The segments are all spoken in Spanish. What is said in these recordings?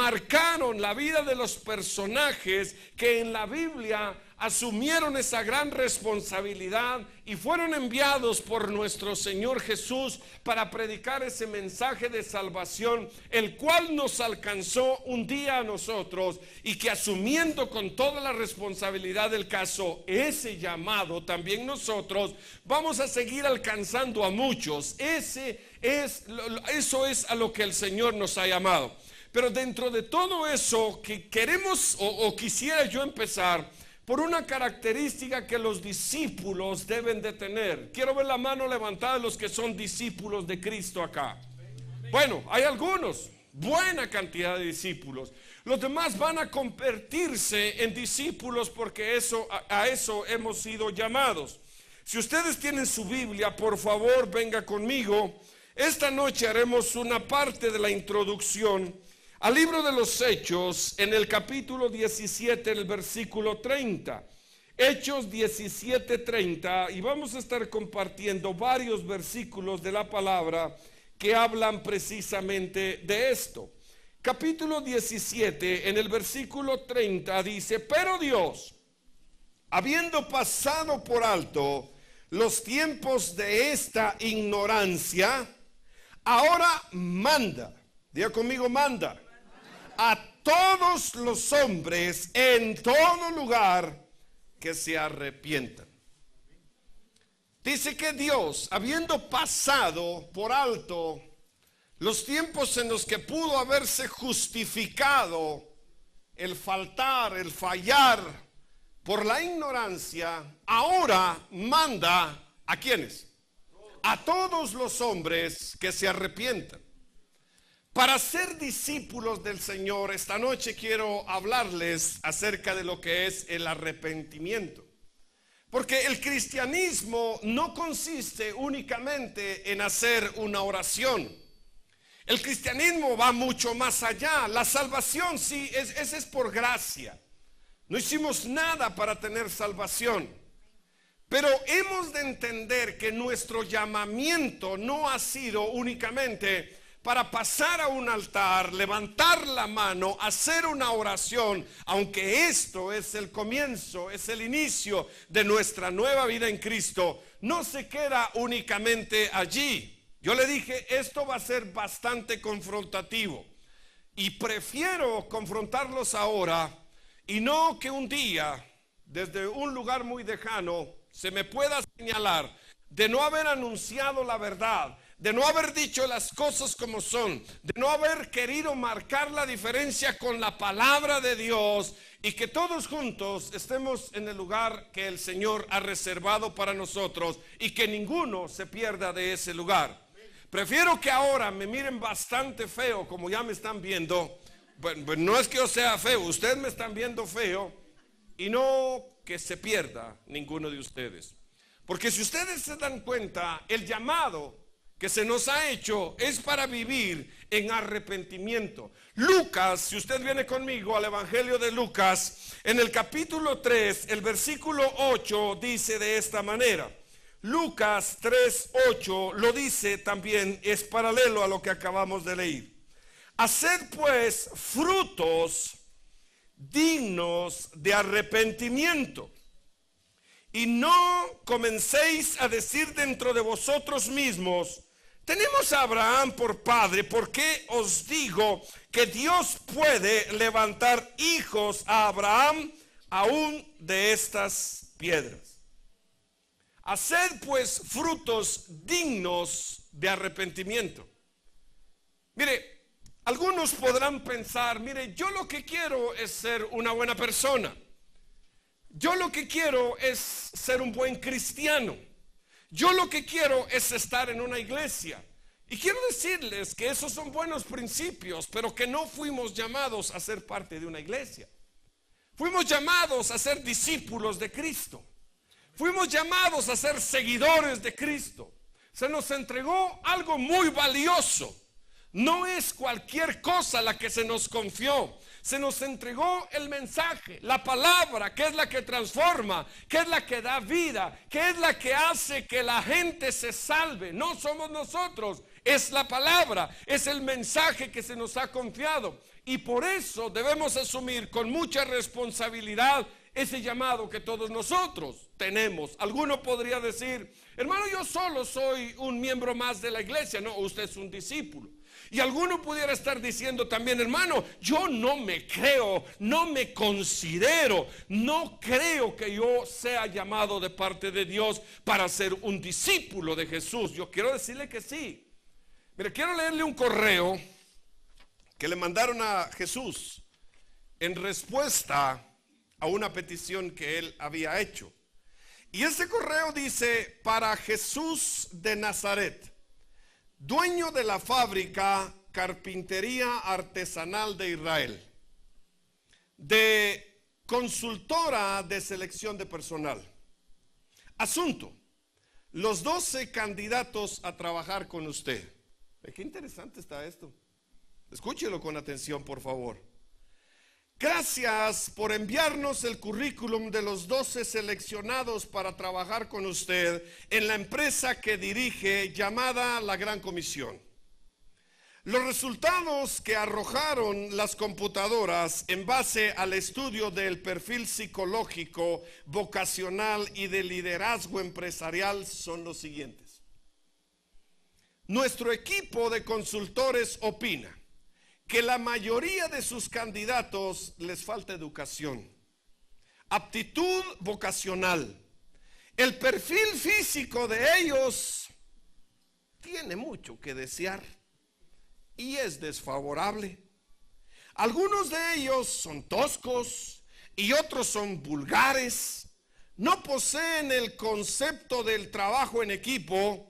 marcaron la vida de los personajes que en la Biblia asumieron esa gran responsabilidad y fueron enviados por nuestro Señor Jesús para predicar ese mensaje de salvación, el cual nos alcanzó un día a nosotros, y que asumiendo con toda la responsabilidad del caso ese llamado, también nosotros vamos a seguir alcanzando a muchos. Eso es a lo que el Señor nos ha llamado. Pero dentro de todo eso que queremos o quisiera yo empezar por una característica que los discípulos deben de tener. Quiero ver la mano levantada de los que son discípulos de Cristo acá. Bueno, hay algunos, buena cantidad de discípulos. Los demás van a convertirse en discípulos porque a eso hemos sido llamados. Si ustedes tienen su Biblia, por favor, venga conmigo. Esta noche haremos una parte de la introducción al libro de los Hechos, en el capítulo 17, el versículo 30. Hechos 17:30, y vamos a estar compartiendo varios versículos de la palabra que hablan precisamente de esto. Capítulo 17, en el versículo 30 dice: pero Dios, habiendo pasado por alto los tiempos de esta ignorancia, ahora manda, diga conmigo, manda a todos los hombres en todo lugar que se arrepientan. Dice que Dios, habiendo pasado por alto los tiempos en los que pudo haberse justificado el faltar, el fallar por la ignorancia, ahora manda ¿a quiénes? A todos los hombres que se arrepientan. Para ser discípulos del Señor, esta noche quiero hablarles acerca de lo que es el arrepentimiento. Porque el cristianismo no consiste únicamente en hacer una oración. El cristianismo va mucho más allá. La salvación sí, esa es por gracia. No hicimos nada para tener salvación. Pero hemos de entender que nuestro llamamiento no ha sido únicamente para pasar a un altar, levantar la mano, hacer una oración, aunque esto es el comienzo, es el inicio de nuestra nueva vida en Cristo. No se queda únicamente allí. Yo le dije, esto va a ser bastante confrontativo y prefiero confrontarlos ahora y no que un día, desde un lugar muy lejano, se me pueda señalar de no haber anunciado la verdad, de no haber dicho las cosas como son, de no haber querido marcar la diferencia con la palabra de Dios, y que todos juntos estemos en el lugar que el Señor ha reservado para nosotros y que ninguno se pierda de ese lugar. Prefiero que ahora me miren bastante feo, como ya me están viendo. Bueno, no es que yo sea feo, ustedes me están viendo feo, y no que se pierda ninguno de ustedes. Porque si ustedes se dan cuenta, el llamado que se nos ha hecho es para vivir en arrepentimiento. Lucas, si usted viene conmigo al Evangelio de Lucas, en el capítulo 3, el versículo 8 dice de esta manera. Lucas 3:8 lo dice también, es paralelo a lo que acabamos de leer. Haced pues frutos dignos de arrepentimiento, y no comencéis a decir dentro de vosotros mismos: tenemos a Abraham por padre. Porque os digo que Dios puede levantar hijos a Abraham aún de estas piedras. Haced pues frutos dignos de arrepentimiento. Mire, algunos podrán pensar: mire, yo lo que quiero es ser una buena persona. Yo lo que quiero es ser un buen cristiano. Yo lo que quiero es estar en una iglesia. Y quiero decirles que esos son buenos principios, pero que no fuimos llamados a ser parte de una iglesia. Fuimos llamados a ser discípulos de Cristo. Fuimos llamados a ser seguidores de Cristo. Se nos entregó algo muy valioso. No es cualquier cosa la que se nos confió. Se nos entregó el mensaje, la palabra, que es la que transforma, que es la que da vida, que es la que hace que la gente se salve. No somos nosotros, es la palabra, es el mensaje que se nos ha confiado. Y por eso debemos asumir con mucha responsabilidad ese llamado que todos nosotros tenemos. Alguno podría decir, hermano, yo solo soy un miembro más de la iglesia. No, usted es un discípulo. Y alguno pudiera estar diciendo también, hermano, yo no me creo, no me considero, no creo que yo sea llamado de parte de Dios para ser un discípulo de Jesús. Yo quiero decirle que sí. Mire, quiero leerle un correo que le mandaron a Jesús en respuesta a una petición que él había hecho. Y ese correo dice: para Jesús de Nazaret, dueño de la fábrica Carpintería Artesanal de Israel, de consultora de selección de personal. Asunto: los 12 candidatos a trabajar con usted. Qué interesante está esto. Escúchelo con atención, por favor. Gracias por enviarnos el currículum de los 12 seleccionados para trabajar con usted en la empresa que dirige, llamada La Gran Comisión. Los resultados que arrojaron las computadoras en base al estudio del perfil psicológico, vocacional y de liderazgo empresarial son los siguientes. Nuestro equipo de consultores opina que la mayoría de sus candidatos les falta educación, aptitud vocacional. El perfil físico de ellos tiene mucho que desear y es desfavorable. Algunos de ellos son toscos y otros son vulgares. No poseen el concepto del trabajo en equipo.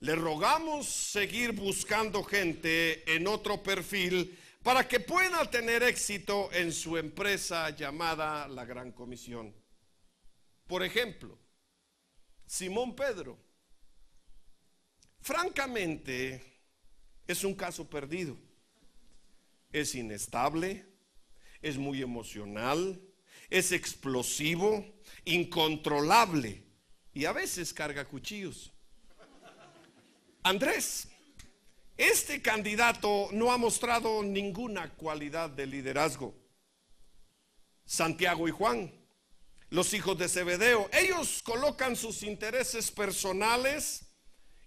Le rogamos seguir buscando gente en otro perfil para que pueda tener éxito en su empresa llamada La Gran Comisión. Por ejemplo, Simón Pedro. Francamente, es un caso perdido. Es inestable, es muy emocional, es explosivo, incontrolable y a veces carga cuchillos. Andrés, este candidato no ha mostrado ninguna cualidad de liderazgo. Santiago y Juan, los hijos de Zebedeo, ellos colocan sus intereses personales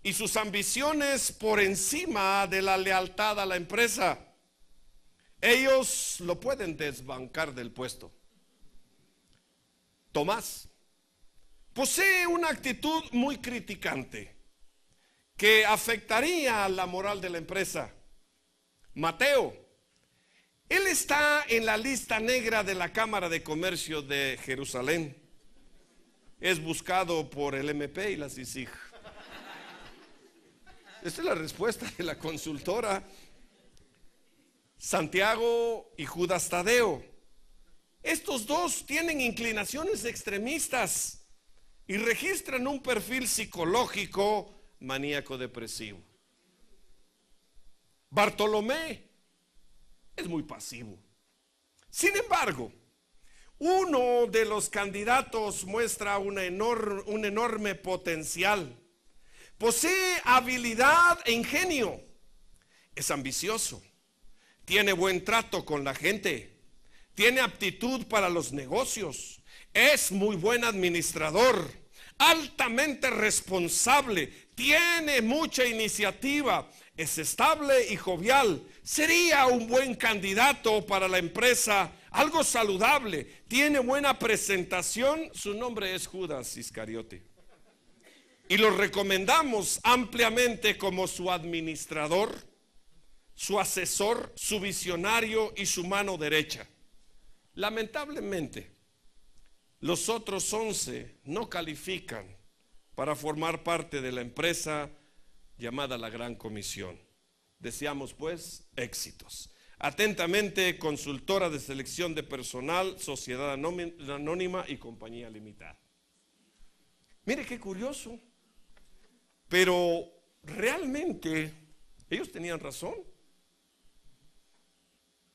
y sus ambiciones por encima de la lealtad a la empresa. Ellos lo pueden desbancar del puesto. Tomás posee una actitud muy criticante que afectaría la moral de la empresa. Mateo, él está en la lista negra de la Cámara de Comercio de Jerusalén. Es buscado por el MP y la CICIG. Esta es la respuesta de la consultora. Santiago y Judas Tadeo. Estos dos tienen inclinaciones extremistas y registran un perfil psicológico maníaco depresivo. Bartolomé es muy pasivo. Sin embargo, uno de los candidatos muestra un enorme potencial. Posee habilidad e ingenio. Es ambicioso. Tiene buen trato con la gente. Tiene aptitud para los negocios. Es muy buen administrador. Altamente responsable. Tiene mucha iniciativa. Es estable y jovial. Sería un buen candidato para la empresa. Algo saludable. Tiene buena presentación. Su nombre es Judas Iscariote. Y lo recomendamos ampliamente como su administrador, su asesor, su visionario y su mano derecha. Lamentablemente, los otros 11 no califican para formar parte de la empresa llamada La Gran Comisión. Deseamos pues éxitos. Atentamente, consultora de selección de personal, sociedad anónima y compañía limitada. Mire qué curioso. Pero realmente ellos tenían razón.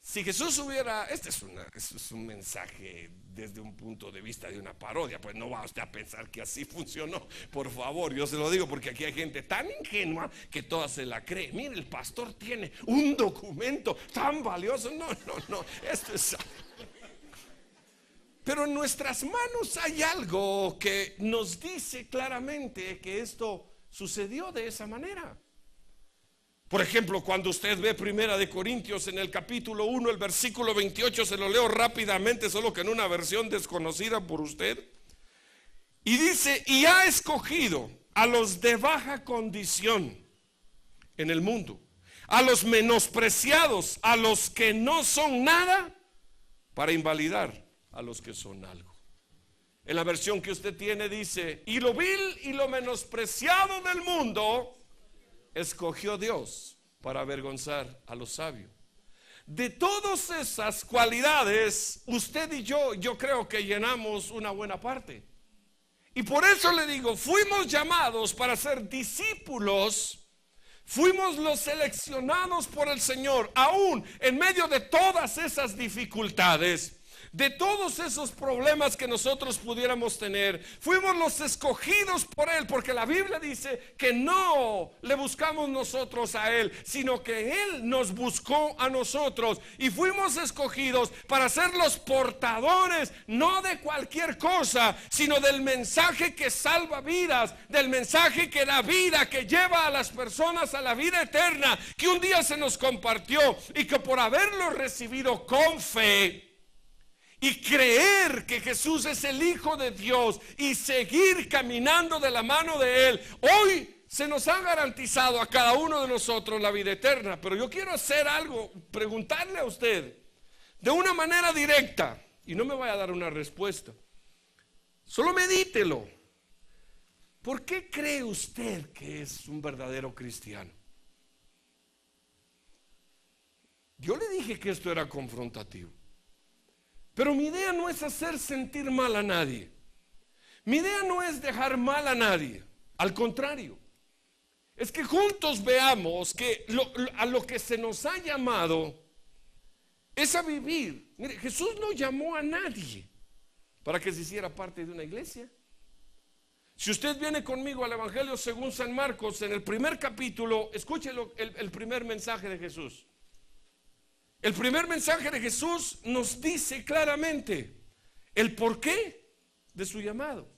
Si Jesús hubiera, este es un mensaje desde un punto de vista de una parodia, pues no va usted a pensar que así funcionó, por favor, yo se lo digo porque aquí hay gente tan ingenua que toda se la cree. Mire, el pastor tiene un documento tan valioso. No, esto es... Pero en nuestras manos hay algo que nos dice claramente que esto sucedió de esa manera. Por ejemplo, cuando usted ve Primera de Corintios en el capítulo 1, el versículo 28, se lo leo rápidamente, solo que en una versión desconocida por usted. Y dice, y ha escogido a los de baja condición en el mundo, a los menospreciados, a los que no son nada, para invalidar a los que son algo. En la versión que usted tiene dice, y lo vil y lo menospreciado del mundo escogió Dios para avergonzar a los sabios. De todas esas cualidades, usted y yo creo que llenamos una buena parte. Y por eso le digo, fuimos llamados para ser discípulos. Fuimos los seleccionados por el Señor, aún en medio de todas esas dificultades, de todos esos problemas que nosotros pudiéramos tener. Fuimos los escogidos por Él, porque la Biblia dice que no le buscamos nosotros a Él, sino que Él nos buscó a nosotros. Y fuimos escogidos para ser los portadores, no de cualquier cosa, sino del mensaje que salva vidas, del mensaje que da vida, que lleva a las personas a la vida eterna, que un día se nos compartió, y que por haberlo recibido con fe y creer que Jesús es el Hijo de Dios y seguir caminando de la mano de Él, hoy se nos ha garantizado a cada uno de nosotros la vida eterna. Pero yo quiero hacer algo, preguntarle a usted de una manera directa, y no me vaya a dar una respuesta, solo medítelo. ¿Por qué cree usted que es un verdadero cristiano? Yo le dije que esto era confrontativo. Pero mi idea no es hacer sentir mal a nadie. Mi idea no es dejar mal a nadie. Al contrario, es que juntos veamos que a lo que se nos ha llamado es a vivir. Mire, Jesús no llamó a nadie para que se hiciera parte de una iglesia. Si usted viene conmigo al Evangelio según San Marcos, en el primer capítulo, escúchelo, el primer mensaje de Jesús. El primer mensaje de Jesús nos dice claramente el porqué de su llamado.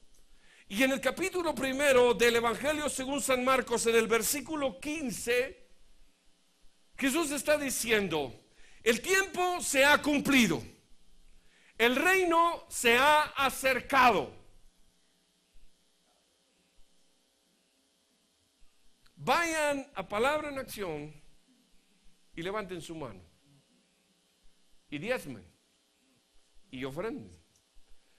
Y en el capítulo primero del Evangelio según San Marcos, en el versículo 15, Jesús está diciendo, el tiempo se ha cumplido, el reino se ha acercado. Vayan a Palabra en Acción y levanten su mano. Y diezmen y ofrenden.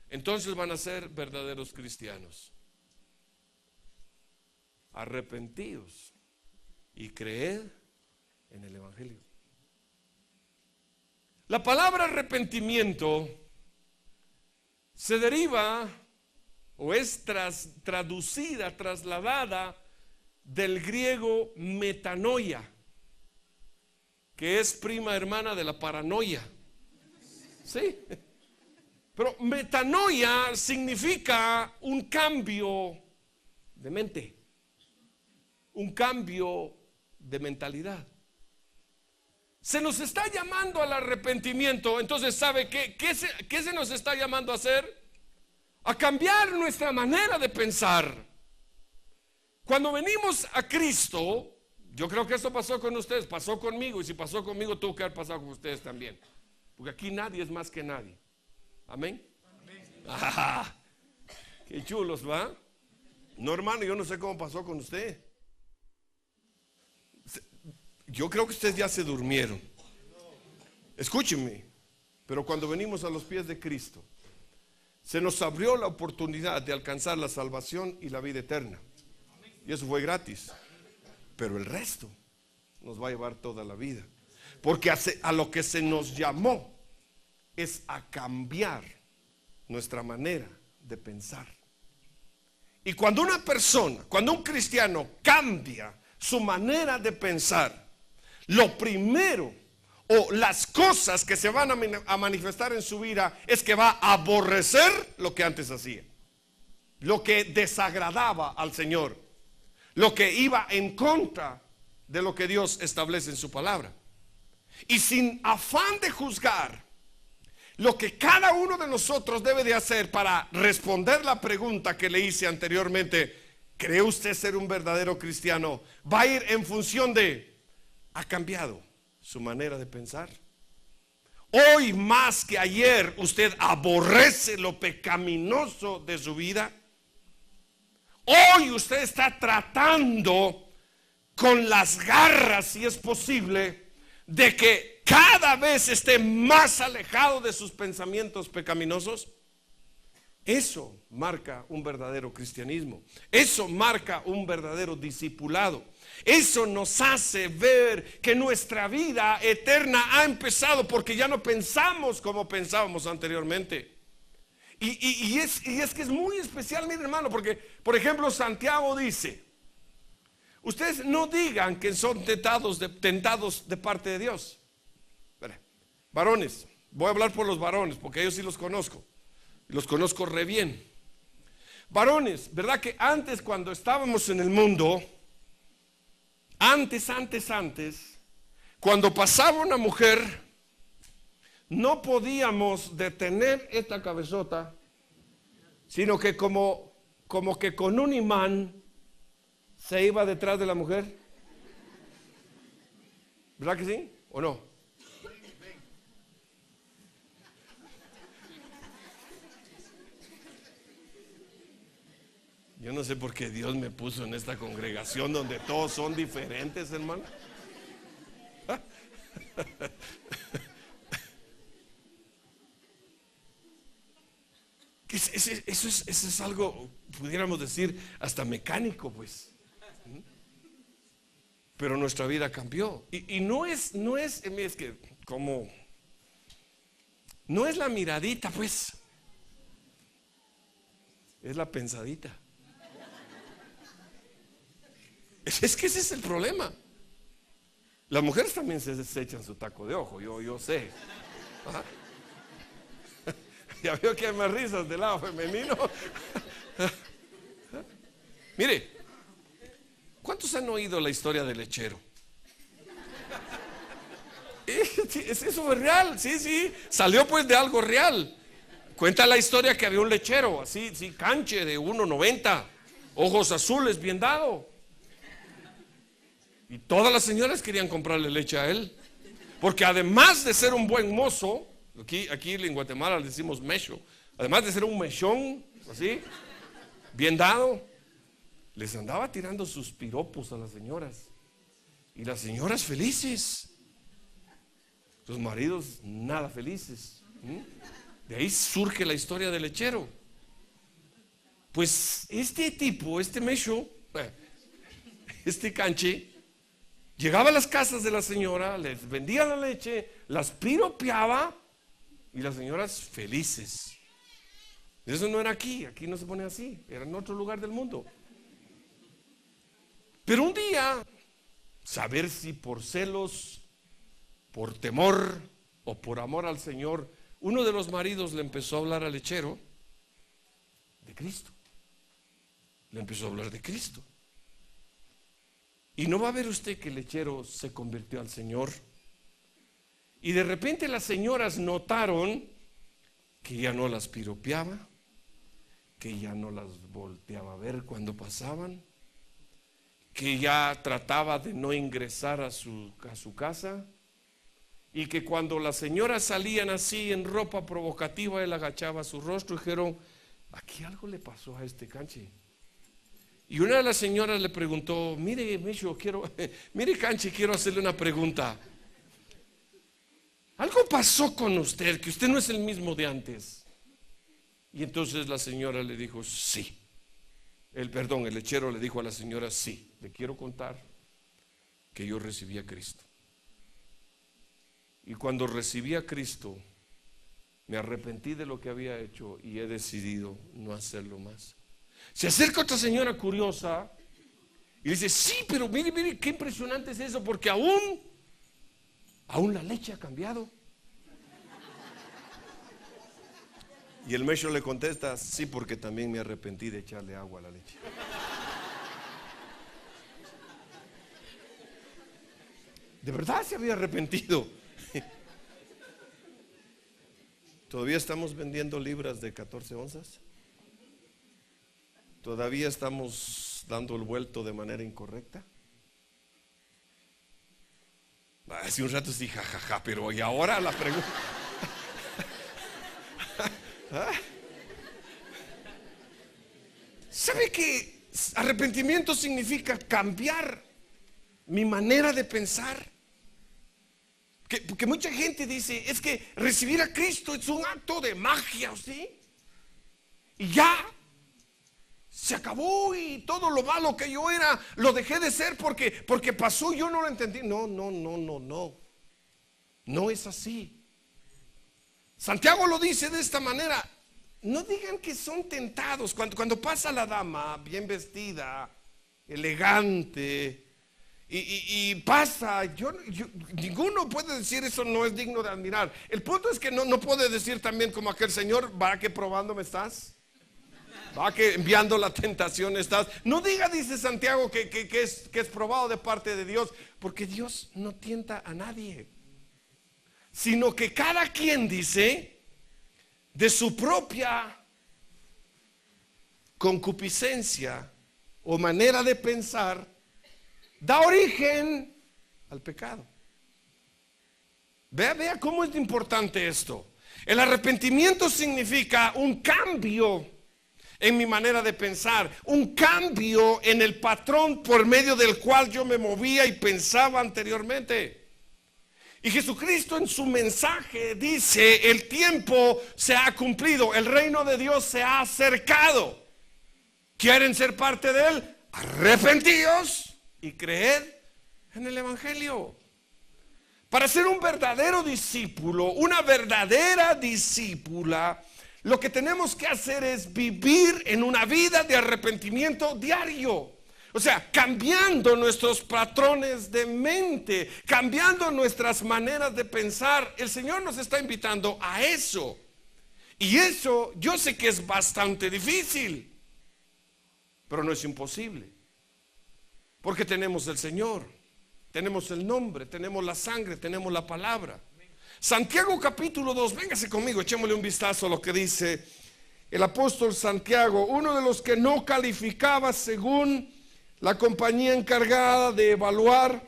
Entonces van a ser verdaderos cristianos. Arrepentidos y creed en el Evangelio. La palabra arrepentimiento se deriva o es traducida, trasladada del griego metanoia, que es prima hermana de la paranoia. Sí, pero metanoia significa un cambio de mente, un cambio de mentalidad. Se nos está llamando al arrepentimiento. Entonces, ¿sabe qué se nos está llamando a hacer? A cambiar nuestra manera de pensar. Cuando venimos a Cristo, yo creo que esto pasó con ustedes, pasó conmigo, y si pasó conmigo, tuvo que haber pasado con ustedes también. Porque aquí nadie es más que nadie. Amén. Ah, qué chulos, ¿va? No, hermano, yo no sé cómo pasó con usted. Yo creo que ustedes ya se durmieron. Escúchenme. Pero cuando venimos a los pies de Cristo, se nos abrió la oportunidad de alcanzar la salvación y la vida eterna. Y eso fue gratis. Pero el resto nos va a llevar toda la vida. Porque a lo que se nos llamó es a cambiar nuestra manera de pensar. Y cuando una persona, cuando un cristiano cambia su manera de pensar, lo primero o las cosas que se van a manifestar en su vida es que va a aborrecer lo que antes hacía, lo que desagradaba al Señor, lo que iba en contra de lo que Dios establece en su palabra. Y sin afán de juzgar, lo que cada uno de nosotros debe de hacer para responder la pregunta que le hice anteriormente: ¿cree usted ser un verdadero cristiano? Va a ir en función de: ¿ha cambiado su manera de pensar? Hoy más que ayer usted aborrece lo pecaminoso de su vida. Hoy usted está tratando con las garras, si es posible, de que cada vez esté más alejado de sus pensamientos pecaminosos. Eso marca un verdadero cristianismo. Eso marca un verdadero discipulado. Eso nos hace ver que nuestra vida eterna ha empezado, porque ya no pensamos como pensábamos anteriormente. Y es que es muy especial, mi hermano, porque por ejemplo Santiago dice: ustedes no digan que son tentados de parte de Dios. Varones, voy a hablar por los varones, porque ellos sí los conozco. Los conozco re bien. Varones, ¿verdad que antes, cuando estábamos en el mundo, antes, cuando pasaba una mujer, no podíamos detener esta cabezota, sino que como que con un imán se iba detrás de la mujer? ¿Verdad que sí? ¿O no? Yo no sé por qué Dios me puso en esta congregación donde todos son diferentes, hermano. Eso es algo, pudiéramos decir, hasta mecánico, pues. Pero nuestra vida cambió. Y no es que como, no es la miradita, pues. Es la pensadita. Es que ese es el problema. Las mujeres también se echan su taco de ojo, yo sé. Ajá. Ya veo que hay más risas del lado femenino. Mire, ¿cuántos han oído la historia del lechero? Eso es real, sí, salió pues de algo real. Cuenta la historia que había un lechero, así, canche de 1.90, ojos azules, bien dado. Y todas las señoras querían comprarle leche a él, porque además de ser un buen mozo, aquí en Guatemala le decimos mecho, además de ser un mechón, así, bien dado, les andaba tirando sus piropos a las señoras. Y las señoras felices, los maridos nada felices. De ahí surge la historia del lechero. Pues este tipo, este mecho, este canche, llegaba a las casas de la señora, les vendía la leche, las piropeaba y las señoras felices. Eso no era aquí no se pone así, era en otro lugar del mundo. Pero un día, saber si por celos, por temor o por amor al Señor, uno de los maridos le empezó a hablar al lechero de Cristo. Le empezó a hablar de Cristo. Y no va a ver usted que el lechero se convirtió al Señor. Y de repente las señoras notaron que ya no las piropeaba, que ya no las volteaba a ver cuando pasaban, que ya trataba de no ingresar a su casa, y que cuando las señoras salían así en ropa provocativa, él agachaba su rostro y dijeron: aquí algo le pasó a este canche. Y una de las señoras le preguntó: mire, Mecho, mire, canche, quiero hacerle una pregunta. Algo pasó con usted, que usted no es el mismo de antes. Y entonces la señora le dijo: sí. El lechero le dijo a la señora: sí, le quiero contar que yo recibí a Cristo. Y cuando recibí a Cristo, me arrepentí de lo que había hecho y he decidido no hacerlo más. Se acerca otra señora curiosa y dice: sí, pero mire, qué impresionante es eso, porque aún ¿Aún la leche ha cambiado? Y el maestro le contesta, sí, porque también me arrepentí de echarle agua a la leche. De verdad se había arrepentido. ¿Todavía estamos vendiendo libras de 14 onzas? ¿Todavía estamos dando el vuelto de manera incorrecta? Hace un rato sí, jajaja, pero ¿y ahora la pregunta? ¿Sabe que arrepentimiento significa cambiar mi manera de pensar? Porque mucha gente dice, es que recibir a Cristo es un acto de magia, ¿sí? Y ya se acabó y todo lo malo que yo era lo dejé de ser porque pasó, yo no lo entendí. No, no es así. Santiago lo dice de esta manera: no digan que son tentados. Cuando pasa la dama bien vestida, elegante, y pasa, ninguno puede decir eso no es digno de admirar. El punto es que no puede decir también como aquel señor, ¿va que probándome estás? ¿Va que enviando la tentación estás? No diga, dice Santiago, que es probado de parte de Dios, porque Dios no tienta a nadie, sino que cada quien, dice, de su propia concupiscencia o manera de pensar, da origen al pecado. Vea cómo es importante esto. El arrepentimiento significa un cambio en mi manera de pensar, un cambio en el patrón por medio del cual yo me movía y pensaba anteriormente. Y Jesucristo en su mensaje dice: el tiempo se ha cumplido, el reino de Dios se ha acercado. ¿Quieren ser parte de él? Arrepentíos y creed en el evangelio. Para ser un verdadero discípulo, una verdadera discípula, lo que tenemos que hacer es vivir en una vida de arrepentimiento diario. O sea, cambiando nuestros patrones de mente, cambiando nuestras maneras de pensar. El Señor nos está invitando a eso. Y eso yo sé que es bastante difícil, pero no es imposible. Porque tenemos el Señor, tenemos el nombre, tenemos la sangre, tenemos la palabra. Santiago capítulo 2, véngase conmigo, echémosle un vistazo a lo que dice el apóstol Santiago, uno de los que no calificaba según la compañía encargada de evaluar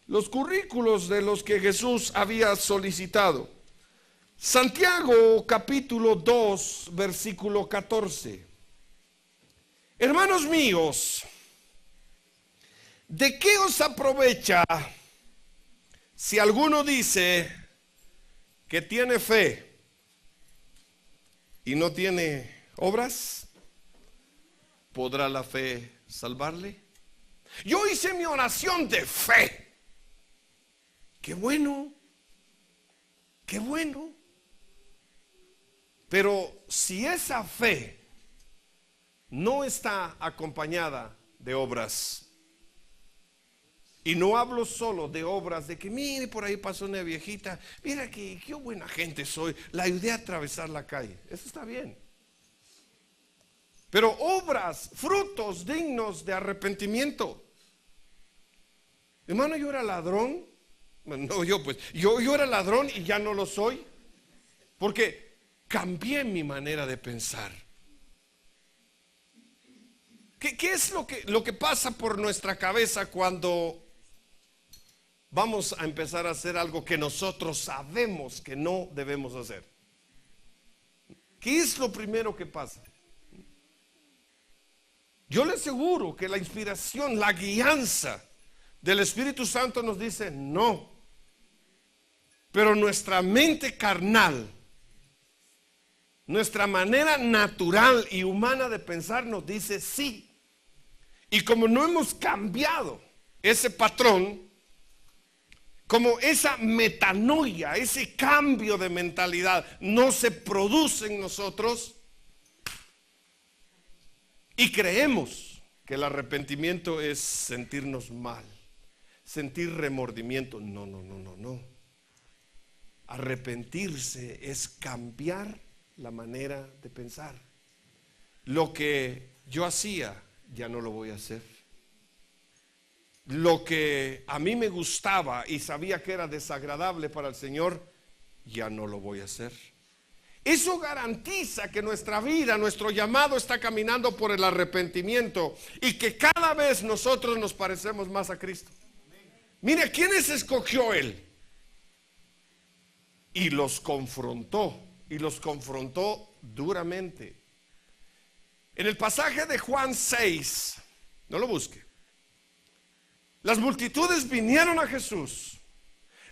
los currículos de los que Jesús había solicitado. Santiago capítulo 2, versículo 14. Hermanos míos, ¿de qué os aprovecha si alguno dice que tiene fe y no tiene obras? ¿Podrá la fe salvarle? Yo hice mi oración de fe. Qué bueno, qué bueno. Pero si esa fe no está acompañada de obras, y no hablo solo de obras de que mire, por ahí pasó una viejita, mira que qué buena gente soy, la ayudé a atravesar la calle, eso está bien. Pero obras, frutos dignos de arrepentimiento. Hermano, yo era ladrón. No, yo era ladrón y ya no lo soy, porque cambié mi manera de pensar. ¿Qué es lo que pasa por nuestra cabeza cuando vamos a empezar a hacer algo que nosotros sabemos que no debemos hacer? ¿Qué es lo primero que pasa? Yo le aseguro que la inspiración, la guianza del Espíritu Santo nos dice no. Pero nuestra mente carnal, nuestra manera natural y humana de pensar nos dice sí. Y como no hemos cambiado ese patrón, como esa metanoia, ese cambio de mentalidad no se produce en nosotros, y creemos que el arrepentimiento es sentirnos mal, sentir remordimiento. No. Arrepentirse es cambiar la manera de pensar. Lo que yo hacía, ya no lo voy a hacer. Lo que a mí me gustaba y sabía que era desagradable para el Señor, ya no lo voy a hacer. Eso garantiza que nuestra vida, nuestro llamado está caminando por el arrepentimiento y que cada vez nosotros nos parecemos más a Cristo. Mire, ¿quiénes escogió Él? Y los confrontó duramente. En el pasaje de Juan 6, no lo busque. Las multitudes vinieron a Jesús.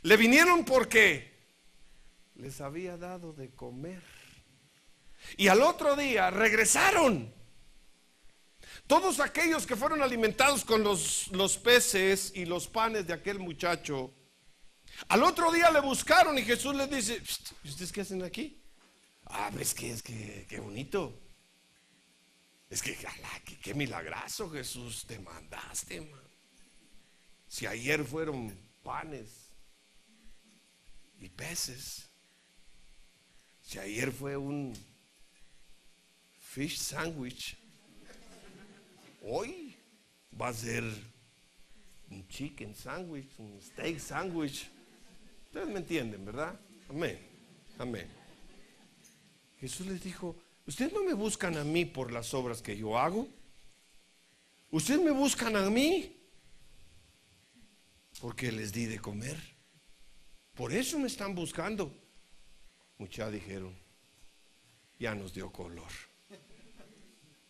Le vinieron porque les había dado de comer. Y al otro día regresaron. Todos aquellos que fueron alimentados con los peces y los panes de aquel muchacho, al otro día le buscaron y Jesús les dice: ¿y ustedes qué hacen aquí? Es que qué bonito. Es que qué milagroso, Jesús, te mandaste, man. Si ayer fueron panes y peces, si ayer fue un fish sandwich, hoy va a ser un chicken sandwich, un steak sandwich. Ustedes me entienden, ¿verdad? Amén, amén. Jesús les dijo: ustedes no me buscan a mí por las obras que yo hago. Ustedes me buscan a mí porque les di de comer. Por eso me están buscando. Muchos dijeron: ya nos dio color.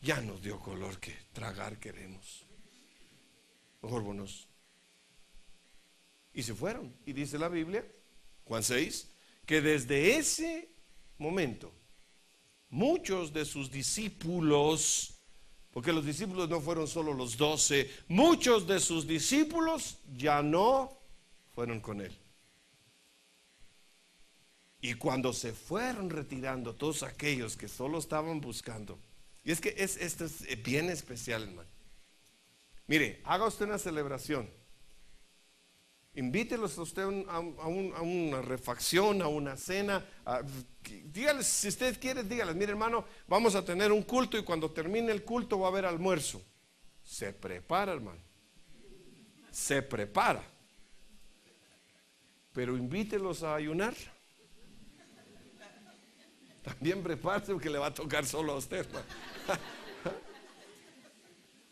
Ya nos dio color, que tragar queremos. Mejor bonos. Y se fueron. Y dice la Biblia, Juan 6, que desde ese momento muchos de sus discípulos, porque los discípulos no fueron solo los 12, muchos de sus discípulos ya no fueron con él. Y cuando se fueron retirando todos aquellos que solo estaban buscando, y es que esto es bien especial, hermano. Mire, haga usted una celebración. Invítelos a usted a una refacción, a una cena. Dígales, si usted quiere, dígales: mire, hermano, vamos a tener un culto y cuando termine el culto va a haber almuerzo. Se prepara, hermano. Se prepara. Pero invítelos a ayunar. También prepárese, porque le va a tocar solo a usted, hermano.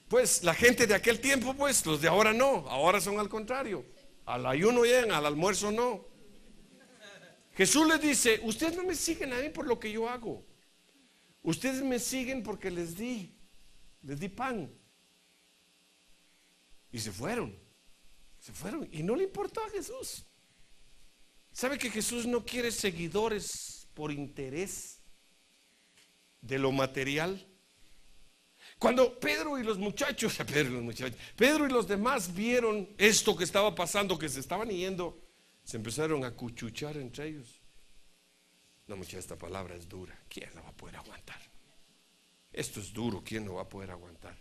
Pues la gente de aquel tiempo, pues los de ahora no. Ahora son al contrario. Al ayuno llegan, al almuerzo no. Jesús les dice: ustedes no me siguen a mí por lo que yo hago. Ustedes me siguen porque les di pan. Y se fueron. Y no le importó a Jesús. ¿Sabe que Jesús no quiere seguidores por interés de lo material? Cuando Pedro y los demás vieron esto que estaba pasando, que se estaban yendo, se empezaron a cuchuchar entre ellos. No, muchacha, esta palabra es dura. ¿Quién la va a poder aguantar? Esto es duro. ¿Quién lo va a poder aguantar?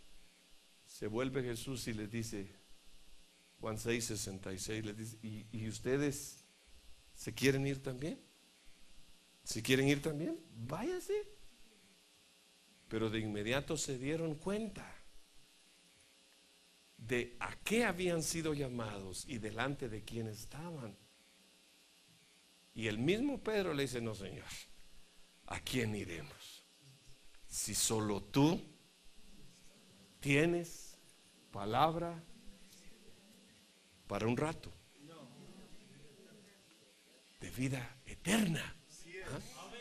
Se vuelve Jesús y les dice, Juan 6:66, les dice: ¿y ustedes se quieren ir también? ¿Se quieren ir también? Váyase. Pero de inmediato se dieron cuenta de a qué habían sido llamados y delante de quién estaban. Y el mismo Pedro le dice: no, Señor, ¿a quién iremos? Si solo tú tienes palabra para un rato de vida eterna. ¿Ah?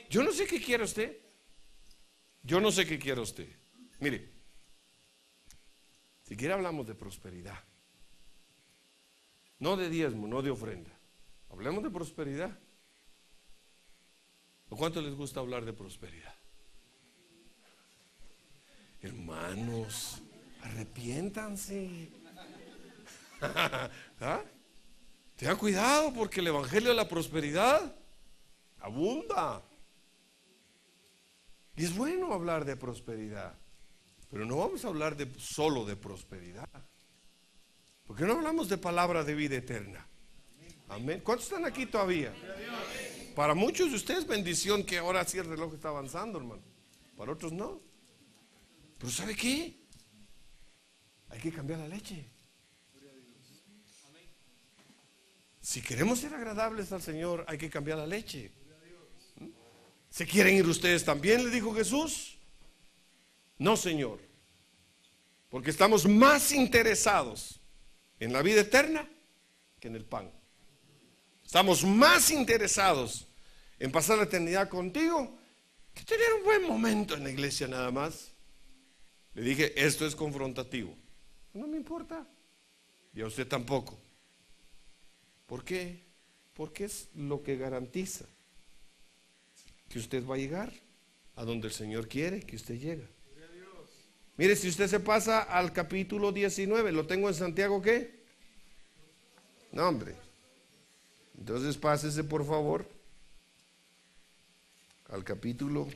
Yo no sé qué quiere usted. Yo no sé qué quiere usted. Mire, si quiere hablamos de prosperidad. No de diezmo, no de ofrenda. Hablemos de prosperidad. ¿O cuánto les gusta hablar de prosperidad? Hermanos, arrepiéntanse. ¿Ah? Tengan cuidado, porque el evangelio de la prosperidad abunda. Y es bueno hablar de prosperidad, pero no vamos a hablar solo de prosperidad. ¿Por qué no hablamos de palabra de vida eterna? Amén. ¿Cuántos están aquí todavía? Para muchos de ustedes bendición que ahora sí el reloj está avanzando, hermano. Para otros no. Pero ¿sabe qué? Hay que cambiar la leche. Si queremos ser agradables al Señor, hay que cambiar la leche. ¿Se quieren ir ustedes también?, le dijo Jesús. No, Señor, porque estamos más interesados en la vida eterna que en el pan. Estamos más interesados en pasar la eternidad contigo que tener un buen momento en la iglesia nada más. Le dije, esto es confrontativo. No me importa. Y a usted tampoco. ¿Por qué? Porque es lo que garantiza que usted va a llegar a donde el Señor quiere que usted llegue. Mire, si usted se pasa al capítulo 19, ¿lo tengo en Santiago qué? No, hombre. Entonces pásese por favor al capítulo,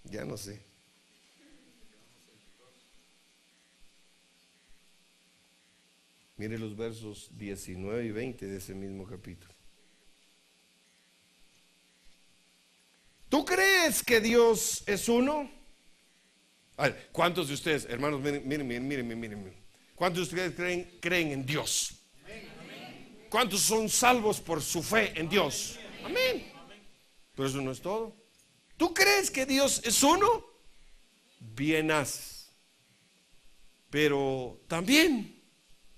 ya no sé. Mire los versos 19 y 20 de ese mismo capítulo. ¿Tú crees que Dios es uno? A ver, ¿cuántos de ustedes, hermanos, miren, ¿cuántos de ustedes creen en Dios? ¿Cuántos son salvos por su fe en Dios? Amén. Pero eso no es todo. ¿Tú crees que Dios es uno? Bien haces. Pero también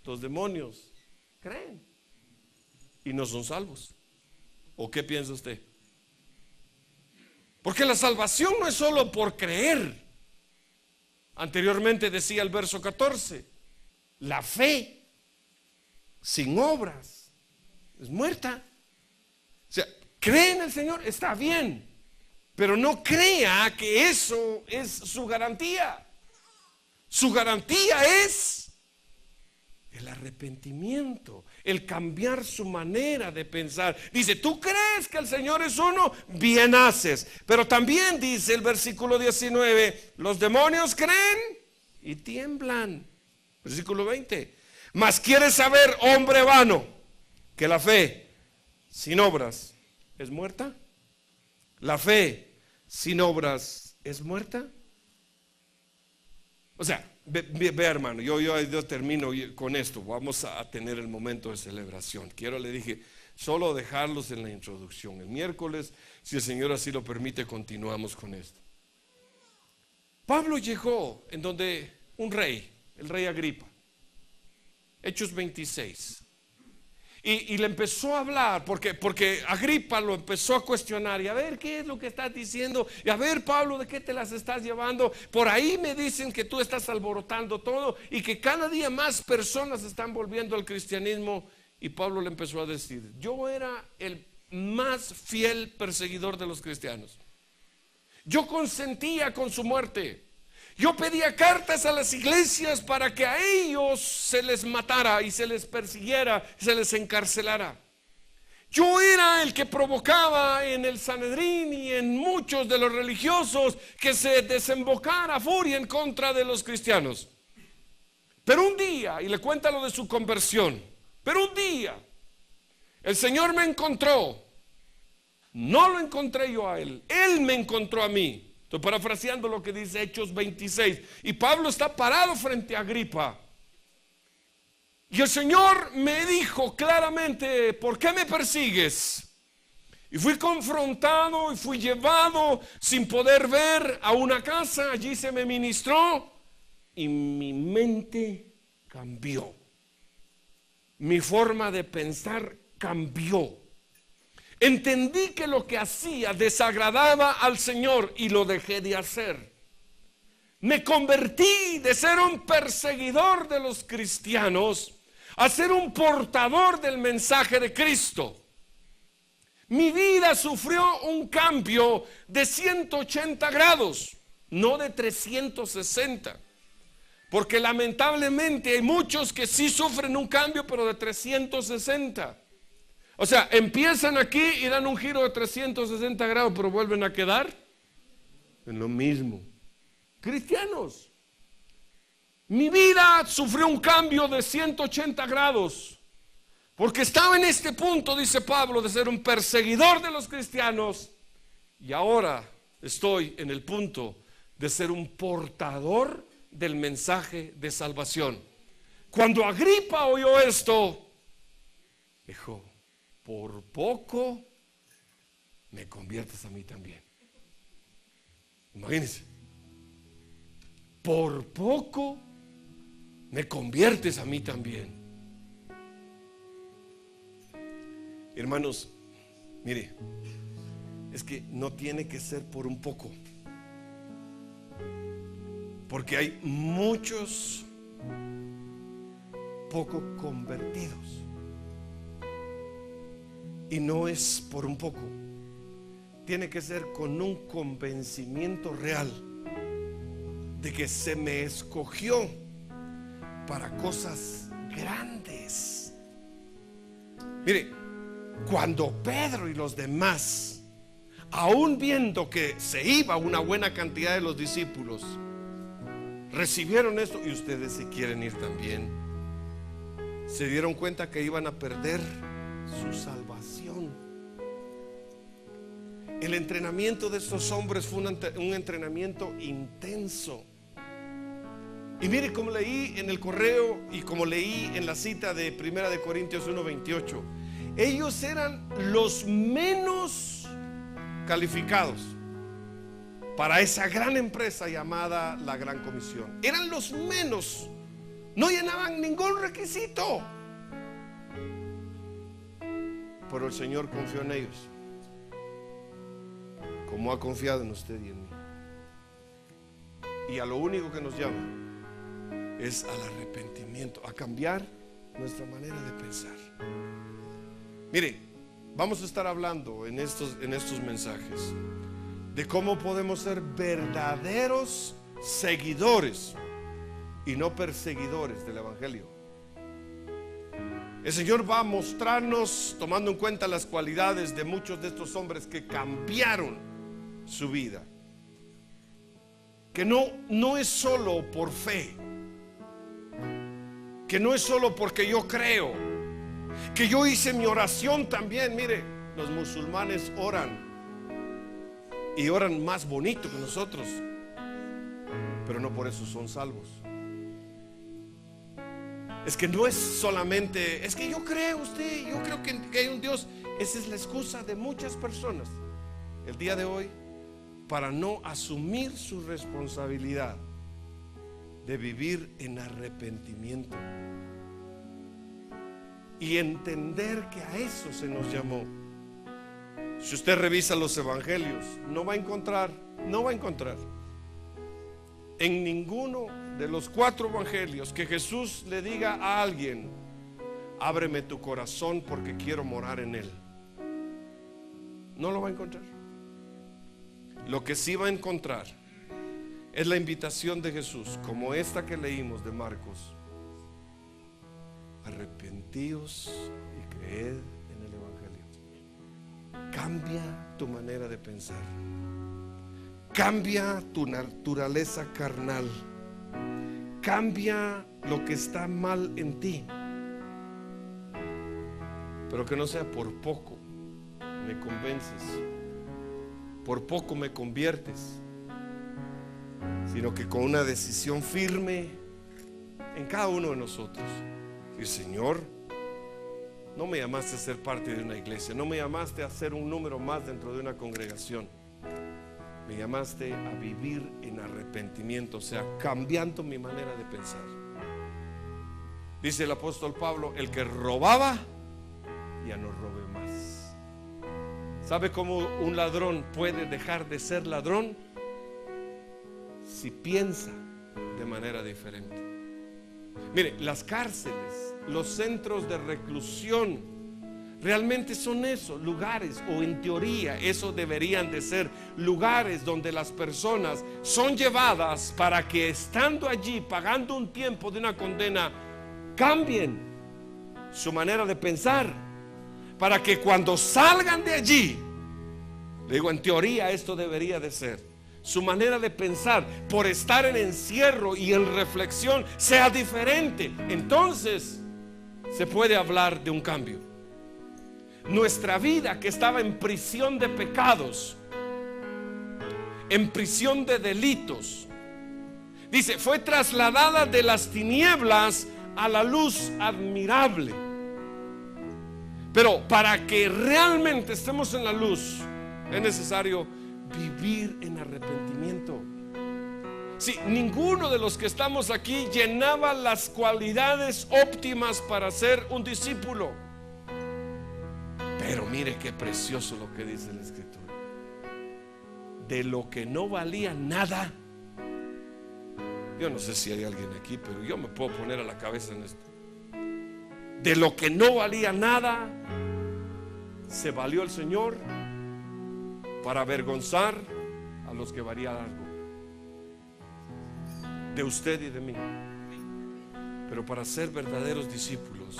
los demonios creen y no son salvos. ¿O qué piensa usted? Porque la salvación no es solo por creer. Anteriormente decía el verso 14, la fe sin obras es muerta. O sea, cree en el Señor, está bien, pero no crea que eso es su garantía. Su garantía es el arrepentimiento, el cambiar su manera de pensar. Dice, ¿tú crees que el Señor es uno? Bien haces. Pero también dice el versículo 19, los demonios creen y tiemblan. Versículo 20, mas quieres saber, hombre vano, que la fe sin obras es muerta. La fe sin obras es muerta. O sea, ve hermano, yo termino con esto. Vamos a tener el momento de celebración. Le dije, solo dejarlos en la introducción. El miércoles, si el Señor así lo permite, continuamos con esto. Pablo llegó en donde un rey, el rey Agripa, Hechos 26. Y le empezó a hablar porque Agripa lo empezó a cuestionar y a ver qué es lo que estás diciendo, y a ver, Pablo, de qué te las estás llevando. Por ahí me dicen que tú estás alborotando todo y que cada día más personas están volviendo al cristianismo. Y Pablo le empezó a decir, yo era el más fiel perseguidor de los cristianos. Yo consentía con su muerte. Yo pedía cartas a las iglesias para que a ellos se les matara y se les persiguiera, se les encarcelara. Yo era el que provocaba en el Sanedrín y en muchos de los religiosos que se desembocara furia en contra de los cristianos. Pero un día, y le cuenta lo de su conversión, pero un día el Señor me encontró. No lo encontré yo a él, él me encontró a mí. Estoy parafraseando lo que dice Hechos 26. Y Pablo está parado frente a Agripa. Y el Señor me dijo claramente, ¿por qué me persigues? Y fui confrontado y fui llevado sin poder ver a una casa. Allí se me ministró y mi mente cambió. Mi forma de pensar cambió. Entendí que lo que hacía desagradaba al Señor y lo dejé de hacer. Me convertí de ser un perseguidor de los cristianos a ser un portador del mensaje de Cristo. Mi vida sufrió un cambio de 180 grados, no de 360. Porque lamentablemente hay muchos que sí sufren un cambio, pero de 360. O sea, empiezan aquí y dan un giro de 360 grados, pero vuelven a quedar en lo mismo. Cristianos, mi vida sufrió un cambio de 180 grados. Porque estaba en este punto, dice Pablo, de ser un perseguidor de los cristianos, y ahora estoy en el punto de ser un portador del mensaje de salvación. Cuando Agripa oyó esto, dijo: por poco me conviertes a mí también. Imagínense, por poco me conviertes a mí también. Hermanos, mire, es que no tiene que ser por un poco, porque hay muchos poco convertidos, y no es por un poco. Tiene que ser con un convencimiento real de que se me escogió para cosas grandes. Mire, cuando Pedro y los demás, aún viendo que se iba una buena cantidad de los discípulos, recibieron esto, y ustedes si quieren ir también, se dieron cuenta que iban a perder su salvación. El entrenamiento de estos hombres fue un entrenamiento intenso. Y mire, como leí en el correo y como leí en la cita de 1 de Corintios 1:28, ellos eran los menos calificados para esa gran empresa llamada la Gran Comisión. Eran los menos, no llenaban ningún requisito, pero el Señor confió en ellos, como ha confiado en usted y en mí. Y a lo único que nos llama es al arrepentimiento, a cambiar nuestra manera de pensar. Mire, vamos a estar hablando en estos mensajes de cómo podemos ser verdaderos seguidores y no perseguidores del Evangelio. El Señor va a mostrarnos, tomando en cuenta las cualidades de muchos de estos hombres que cambiaron su vida, que no es solo por fe, que no es solo porque yo creo, que yo hice mi oración también. Mire, los musulmanes oran, y oran más bonito que nosotros, pero no por eso son salvos. Es que no es solamente, es que yo creo yo creo que hay un Dios. Esa es la excusa de muchas personas el día de hoy para no asumir su responsabilidad de vivir en arrepentimiento y entender que a eso se nos llamó. Si usted revisa los evangelios, no va a encontrar en ninguno de los 4 evangelios que Jesús le diga a alguien: ábreme tu corazón porque quiero morar en él. No lo va a encontrar. Lo que sí va a encontrar es la invitación de Jesús, como esta que leímos de Marcos: arrepentíos y creed en el Evangelio. Cambia tu manera de pensar, cambia tu naturaleza carnal, cambia lo que está mal en ti, pero que no sea por poco me convences, por poco me conviertes, sino que con una decisión firme en cada uno de nosotros. Y Señor, no me llamaste a ser parte de una iglesia, no me llamaste a ser un número más dentro de una congregación, me llamaste a vivir en arrepentimiento, o sea, cambiando mi manera de pensar. Dice el apóstol Pablo: el que robaba, ya no robe más. ¿Sabe cómo un ladrón puede dejar de ser ladrón? Si piensa de manera diferente. Mire, las cárceles, los centros de reclusión realmente son eso, lugares, o en teoría eso deberían de ser lugares donde las personas son llevadas para que, estando allí pagando un tiempo de una condena, cambien su manera de pensar, para que cuando salgan de allí, digo, en teoría esto debería de ser su manera de pensar, por estar en encierro y en reflexión, sea diferente. Entonces se puede hablar de un cambio. Nuestra vida, que estaba en prisión de pecados, en prisión de delitos, dice, fue trasladada de las tinieblas a la luz admirable. Pero para que realmente estemos en la luz, es necesario vivir en arrepentimiento. Si ninguno de los que estamos aquí llenaba las cualidades óptimas para ser un discípulo. Pero mire qué precioso lo que dice la Escritura. De lo que no valía nada. Yo no sé si hay alguien aquí, pero yo me puedo poner a la cabeza en esto. De lo que no valía nada, se valió el Señor para avergonzar a los que valían algo. De usted y de mí. Pero para ser verdaderos discípulos,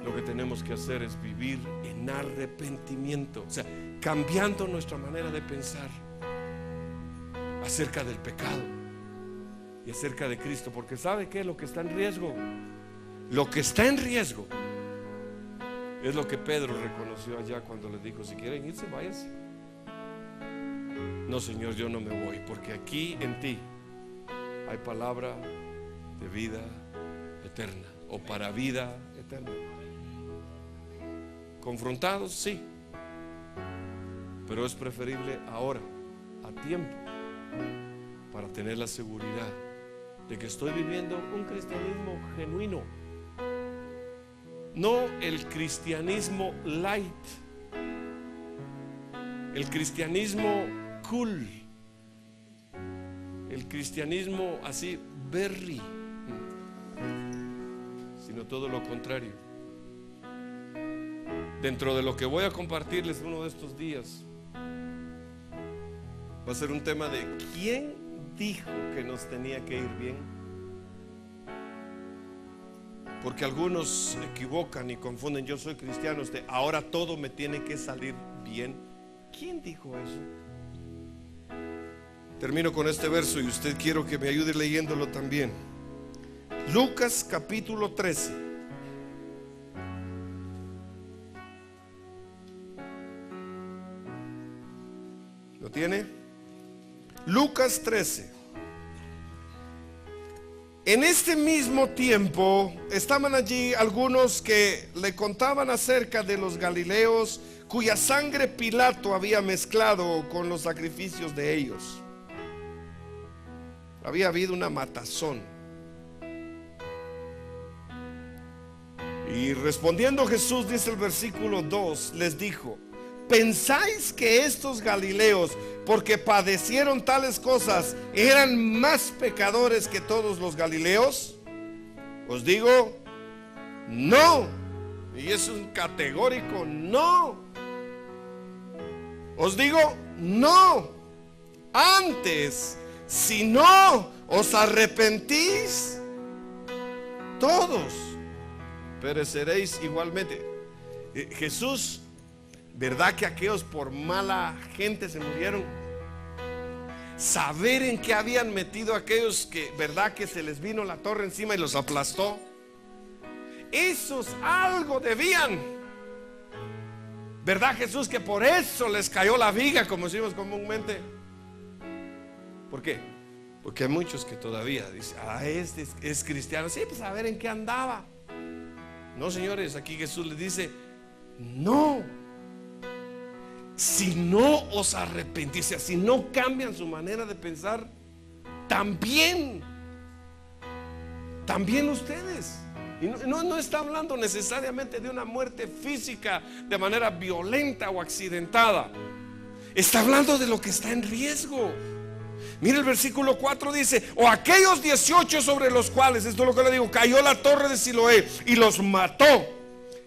lo que tenemos que hacer es vivir en arrepentimiento, o sea, cambiando nuestra manera de pensar acerca del pecado y acerca de Cristo. Porque ¿sabe qué? Lo que está en riesgo, lo que está en riesgo es lo que Pedro reconoció allá cuando le dijo: si quieren irse, váyanse. No, Señor, yo no me voy, porque aquí en ti hay palabra de vida eterna, o para vida eterna. Confrontados, sí, pero es preferible ahora, a tiempo, para tener la seguridad de que estoy viviendo un cristianismo genuino, no el cristianismo light, el cristianismo cool, el cristianismo así berry, sino todo lo contrario. Dentro de lo que voy a compartirles uno de estos días, va a ser un tema de ¿quién dijo que nos tenía que ir bien? Porque algunos se equivocan y confunden: yo soy cristiano, ahora todo me tiene que salir bien. ¿Quién dijo eso? Termino con este verso y usted quiero que me ayude leyéndolo también. Lucas capítulo 13. ¿Lo tiene? Lucas 13. En este mismo tiempo estaban allí algunos que le contaban acerca de los galileos cuya sangre Pilato había mezclado con los sacrificios de ellos. Había habido una matazón. Y respondiendo Jesús, dice el versículo 2, les dijo: ¿pensáis que estos galileos, porque padecieron tales cosas, eran más pecadores que todos los galileos? Os digo, no. Y es un categórico no. Os digo, no. Antes, si no os arrepentís, todos pereceréis igualmente. Jesús, ¿verdad que aquellos por mala gente se murieron? Saber en qué habían metido aquellos que, ¿verdad que se les vino la torre encima y los aplastó? Esos algo debían. ¿Verdad, Jesús, que por eso les cayó la viga, como decimos comúnmente? ¿Por qué? Porque hay muchos que todavía dicen: este es cristiano. Sí, pues a ver en qué andaba. No, señores, aquí Jesús les dice: no. Si no os arrepentís, si no cambian su manera de pensar, también ustedes. Y no está hablando necesariamente de una muerte física de manera violenta o accidentada. Está hablando de lo que está en riesgo. Mira el versículo 4, dice: o aquellos 18 sobre los cuales, esto es lo que le digo, cayó la torre de Siloé y los mató,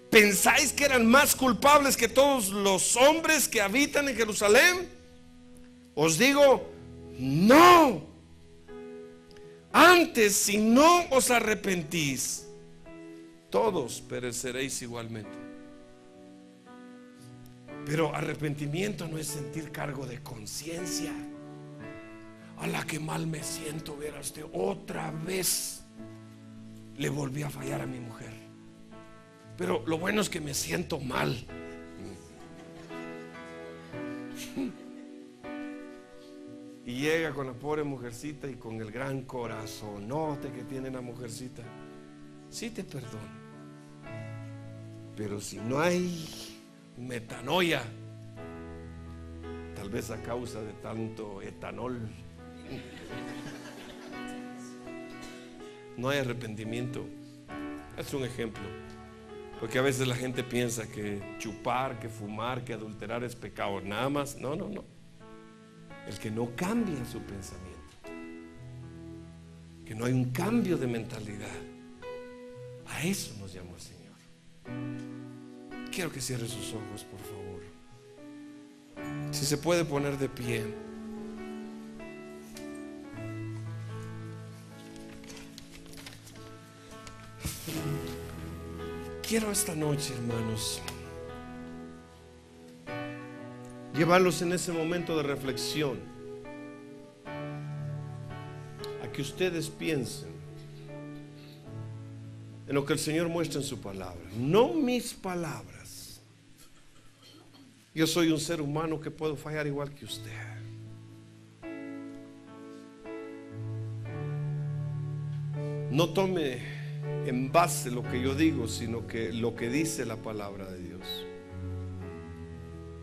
¿pensáis que eran más culpables que todos los hombres que habitan en Jerusalén? Os digo, no. Antes, si no os arrepentís, todos pereceréis igualmente. Pero arrepentimiento no es sentir cargo de conciencia. A la que mal me siento, verá usted, otra vez le volví a fallar a mi mujer. pero lo bueno es que me siento mal. Y llega con la pobre mujercita y con el gran corazonote que tiene la mujercita. Sí te perdono, pero si no hay metanoia, tal vez a causa de tanto etanol, no hay arrepentimiento. Es un ejemplo, porque a veces la gente piensa que chupar, que fumar, que adulterar es pecado. Nada más, no. El que no cambia su pensamiento, que no hay un cambio de mentalidad, a eso nos llamó el Señor. Quiero que cierre sus ojos, por favor. Si se puede poner de pie. Quiero esta noche, hermanos, llevarlos en ese momento de reflexión a que ustedes piensen en lo que el Señor muestra en su palabra, no mis palabras. Yo soy un ser humano que puedo fallar igual que usted. No tome en base lo que yo digo, sino que lo que dice la palabra de Dios.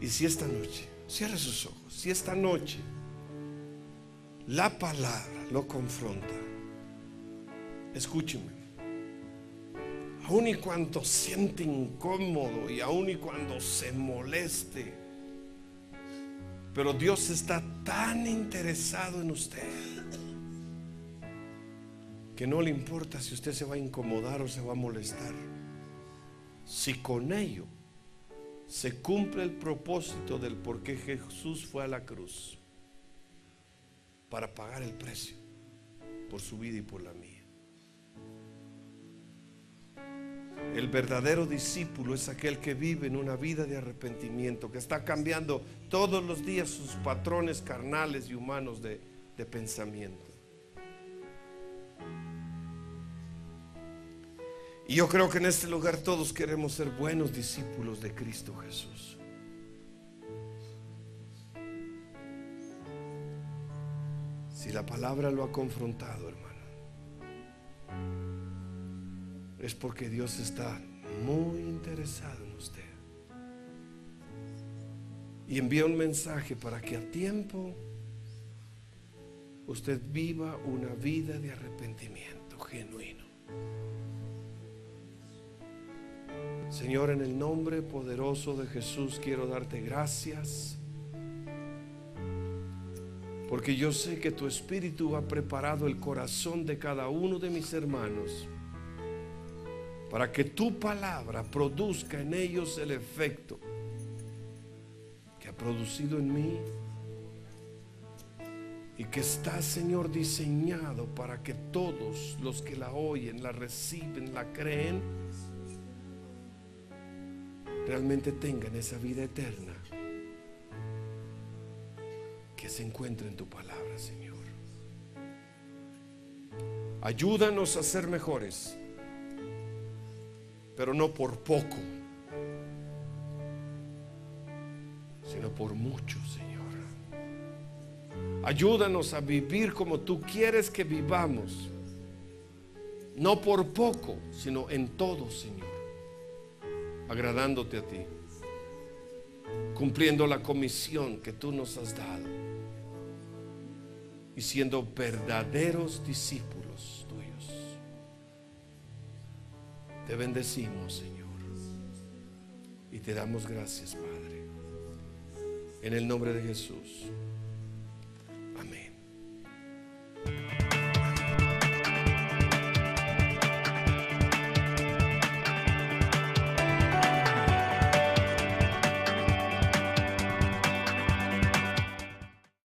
Y si esta noche, cierre sus ojos, si esta noche la palabra lo confronta, escúcheme, aun y cuando siente incómodo y aun y cuando se moleste, pero Dios está tan interesado en usted que no le importa si usted se va a incomodar o se va a molestar, si con ello se cumple el propósito del por qué Jesús fue a la cruz, para pagar el precio por su vida y por la mía. El verdadero discípulo es aquel que vive en una vida de arrepentimiento, que está cambiando todos los días sus patrones carnales y humanos de pensamiento. Y yo creo que en este lugar todos queremos ser buenos discípulos de Cristo Jesús. Si la palabra lo ha confrontado, hermano, es porque Dios está muy interesado en usted y envía un mensaje para que a tiempo usted viva una vida de arrepentimiento genuino. Señor, en el nombre poderoso de Jesús quiero darte gracias, porque yo sé que tu Espíritu ha preparado el corazón de cada uno de mis hermanos para que tu palabra produzca en ellos el efecto que ha producido en mí y que está, Señor, diseñado para que todos los que la oyen, la reciben, la creen, realmente tengan esa vida eterna que se encuentra en tu palabra, Señor. Ayúdanos a ser mejores, pero no por poco, sino por mucho, Señor. Ayúdanos a vivir como tú quieres que vivamos, no por poco, sino en todo, Señor, agradándote a ti, cumpliendo la comisión que tú nos has dado y siendo verdaderos discípulos tuyos. Te bendecimos, Señor, y te damos gracias, Padre, en el nombre de Jesús.